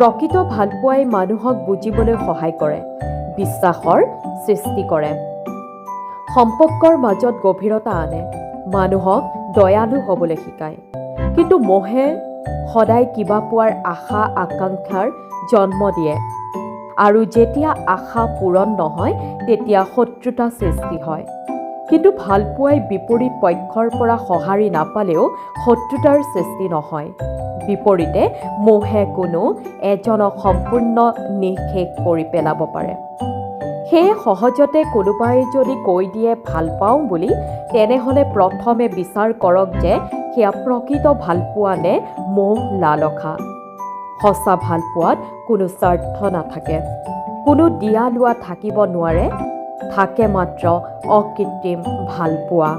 প্ৰকৃত ভালপোৱাই মানুহক বুজিবলৈ সহায় কৰে, বিশ্বাসৰ সৃষ্টি কৰে, সম্পৰ্কৰ মাজত গভীৰতা আনে, মানুহক দয়ালু হ'বলৈ শিকায়। কিন্তু মোহে সদায় কিবা পোৱাৰ আশা আকাংক্ষাৰ জন্ম দিয়ে আৰু যেতিয়া আশা পূৰণ নহয় তেতিয়া শত্ৰুতা সৃষ্টি হয়। কিন্তু ভালপোৱাই বিপৰীত পক্ষৰ পৰা সঁহাৰি নাপালেও শত্ৰুতাৰ সৃষ্টি নহয়। বিপৰীতে মোহে কোনো এজনক সম্পূৰ্ণ নিঃশেষ কৰি পেলাব পাৰে। সেয়ে সহজতে কোনোবাই যদি কৈ দিয়ে ভাল পাওঁ বুলি, তেনেহ'লে প্ৰথমে বিচাৰ কৰক যে সেয়া প্ৰকৃত ভালপোৱা নে মোহ লালসা। সঁচা ভালপোৱাত কোনো স্বাৰ্থ নাথাকে, কোনো দিয়া লোৱা থাকিব নোৱাৰে, থাকে মাত্ৰ অকৃত্ৰিম ভালপোৱা।